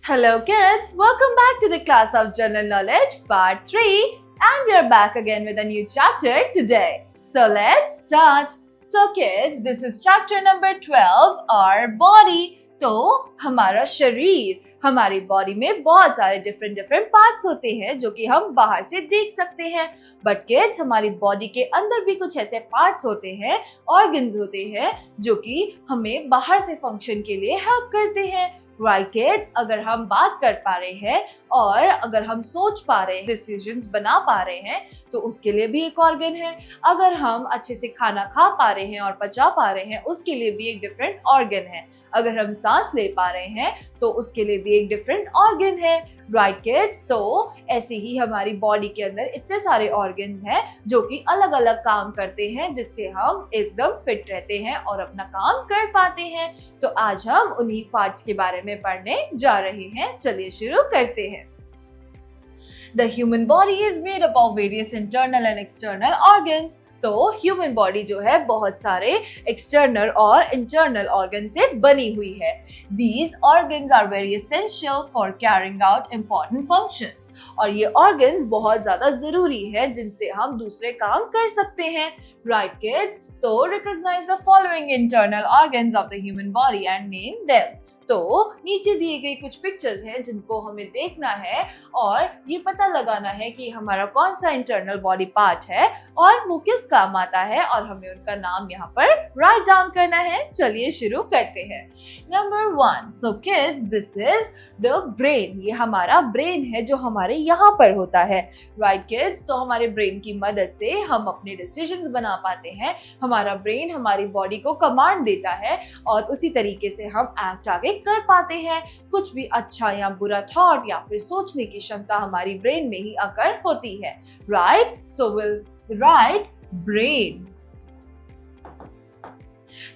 Hello kids, welcome back to the class of General Knowledge part 3 and we are back again with a new chapter today. So let's start. So kids, this is chapter number 12, our body. तो हमारा शरीर, हमारी body में बहुत सारे different parts होते हैं जो कि हम बाहर से देख सकते हैं, बट किड्स हमारी बॉडी के अंदर भी कुछ ऐसे पार्ट्स होते हैं, ऑर्गन्स होते हैं जो कि हमें बाहर से फंक्शन के लिए हेल्प करते हैं. राइट किड्स, अगर हम बात कर पा रहे हैं और अगर हम सोच पा रहे हैं, डिसीजंस बना पा रहे हैं, तो उसके लिए भी एक ऑर्गन है. अगर हम अच्छे से खाना खा पा रहे हैं और पचा पा रहे हैं, उसके लिए भी एक डिफरेंट ऑर्गन है. अगर हम सांस ले पा रहे हैं तो उसके लिए भी एक डिफरेंट ऑर्गन है. राइट किड्स, तो ऐसे ही हमारी बॉडी के अंदर इतने सारे ऑर्गन्स हैं जो कि अलग अलग काम करते हैं, जिससे हम एकदम फिट रहते हैं और अपना काम कर पाते हैं. तो आज हम उन्हीं पार्ट्स के बारे में पढ़ने जा रहे हैं. चलिए शुरू करते हैं. The human body is made up of various internal and external organs. तो ह्यूमन बॉडी जो है बहुत सारे एक्सटर्नल और इंटरनल ऑर्गन से बनी हुई है. These organs are very essential for carrying out important functions. और ये ऑर्गन्स बहुत ज्यादा जरूरी है जिनसे हम दूसरे काम कर सकते हैं. Right kids? तो recognize the following internal organs of the human body and name them. तो नीचे दिए गई कुछ पिक्चर्स हैं जिनको हमें देखना है और ये पता लगाना है कि हमारा कौन सा इंटरनल बॉडी पार्ट है और वो किस काम आता है, और हमें उनका नाम यहाँ पर राइट डाउन करना है. चलिए शुरू करते हैं. Number 1. So kids, this is the brain. ये हमारा ब्रेन है जो हमारे यहाँ पर होता है. राइट किड्स, तो हमारे ब्रेन की मदद से हम अपने डिसीजंस बना पाते हैं. हमारा ब्रेन हमारी बॉडी को कमांड देता है और उसी तरीके से हम एक्ट आगे कर पाते हैं. कुछ भी अच्छा या बुरा थॉट या फिर सोचने की क्षमता हमारी ब्रेन में ही आकर होती है. Right, so will write brain.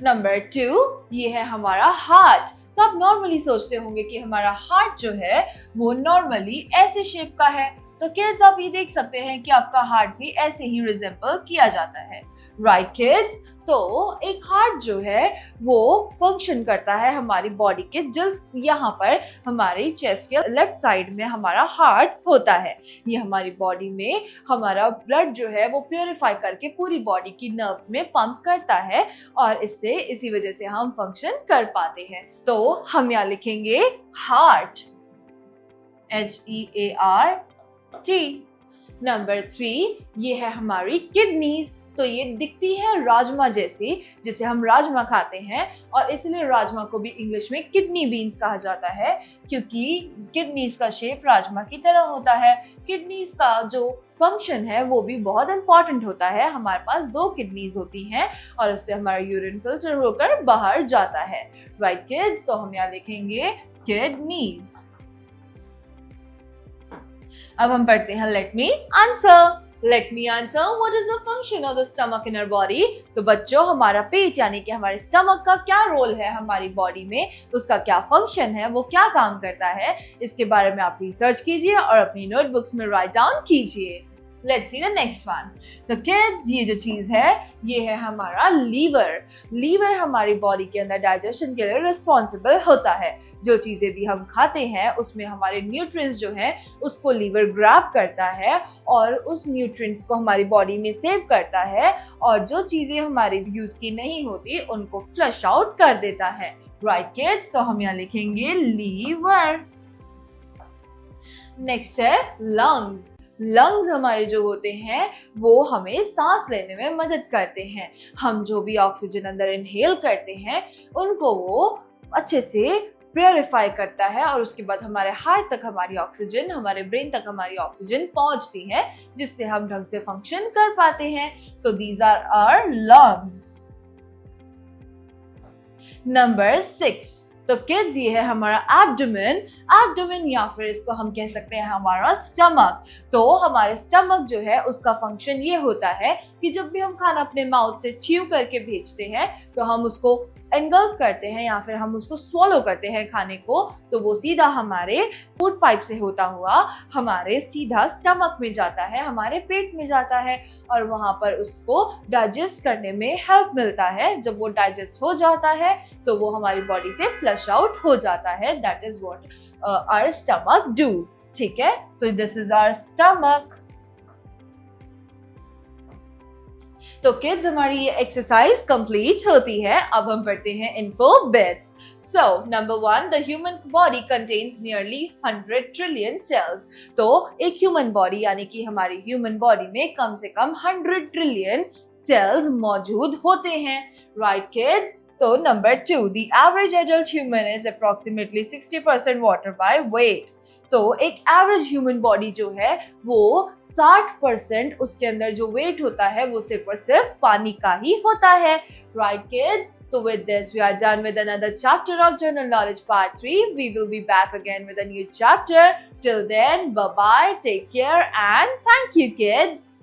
Number 2, ये है हमारा हार्ट. तो आप नॉर्मली सोचते होंगे कि हमारा हार्ट जो है वो नॉर्मली ऐसे शेप का है. तो किड्स, आप ये देख सकते हैं कि आपका हार्ट भी ऐसे ही रिजेंबल किया जाता है. राइट किड्स, तो एक हार्ट जो है वो फंक्शन करता है हमारी बॉडी के जस्ट यहाँ पर हमारी चेस्ट के लेफ्ट साइड में हमारा हार्ट होता है. ये हमारी बॉडी में हमारा ब्लड जो है वो प्योरीफाई करके पूरी बॉडी की नर्व्स में पंप करता है और इसी वजह से हम फंक्शन कर पाते हैं. तो हम यहाँ लिखेंगे हार्ट, HEART. नंबर 3, ये है हमारी किडनीज. तो ये दिखती है राजमा जैसी, जिसे हम राजमा खाते हैं और इसलिए राजमा को भी इंग्लिश में किडनी बीन्स कहा जाता है, क्योंकि किडनीज का शेप राजमा की तरह होता है. किडनीज का जो फंक्शन है वो भी बहुत इंपॉर्टेंट होता है. हमारे पास 2 किडनीज होती हैं और उससे हमारा यूरिन फिल्टर होकर बाहर जाता है. राइट किड्स, तो हम यहाँ लिखेंगे किडनीज. अब हम पढ़ते हैं let me answer. Let me answer. What is the function of the stomach in our body? तो बच्चों, हमारा पेट यानी कि हमारे स्टमक का क्या रोल है हमारी बॉडी में, उसका क्या फंक्शन है, वो क्या काम करता है, इसके बारे में आप रिसर्च कीजिए और अपनी नोटबुक्स में राइट डाउन कीजिए. Let's see the next one. तो kids, ये जो चीज है ये है हमारा लीवर. लीवर हमारी बॉडी के अंदर डाइजेशन के लिए रिस्पॉन्सिबल होता है. जो चीजें भी हम खाते हैं उसमें हमारे न्यूट्रिएंट्स जो हैं उसको लीवर ग्रैब करता है और उस न्यूट्रिएंट्स को हमारी बॉडी में सेव करता है, और जो चीजें हमारे यूज की नहीं होती उनको फ्लश आउट कर देता है. राइट किड्स, तो हम यहाँ लिखेंगे लीवर. नेक्स्ट है लंग्स. लंग्स हमारे जो होते हैं वो हमें सांस लेने में मदद करते हैं. हम जो भी ऑक्सीजन अंदर इनहेल करते हैं उनको वो अच्छे से प्योरीफाई करता है और उसके बाद हमारे हार्ट तक हमारी ऑक्सीजन, हमारे ब्रेन तक हमारी ऑक्सीजन पहुंचती है, जिससे हम ढंग से फंक्शन कर पाते हैं. तो these are our lungs. Number 6. तो किड्स, ये है हमारा एब्डोमेन. एब्डोमेन या फिर इसको हम कह सकते हैं हमारा स्टमक. तो हमारे स्टमक जो है उसका फंक्शन ये होता है कि जब भी हम खाना अपने माउथ से च्यू करके भेजते हैं तो हम उसको एंगल्फ करते हैं या फिर हम उसको स्वॉलो करते हैं खाने को, तो वो सीधा हमारे फूड पाइप से होता हुआ हमारे सीधा स्टमक में जाता है, हमारे पेट में जाता है और वहां पर उसको डाइजेस्ट करने में हेल्प मिलता है. जब वो डाइजेस्ट हो जाता है तो वो हमारी बॉडी से फ्लश आउट हो जाता है. That is what our stomach do. ठीक है, तो this is our stomach. तो किड्स हमारी ये एक्सरसाइज कंप्लीट होती है. अब हम पढ़ते हैं info bits. So number 1, the human body contains nearly 100 trillion cells. तो एक ह्यूमन बॉडी यानी कि हमारी ह्यूमन बॉडी में कम से कम 100 ट्रिलियन सेल्स मौजूद होते हैं. Right kids. तो number 2, the average adult human is approximately 60% water by weight. तो एक एवरेज ह्यूमन बॉडी जो है वो 60% उसके अंदर जो वेट होता है वो सिर्फ और सिर्फ पानी का ही होता है. Right kids. So with this we are done with another chapter of General Knowledge Part 3. We will be back again with a new chapter. Till then, bye bye, take care and thank you kids.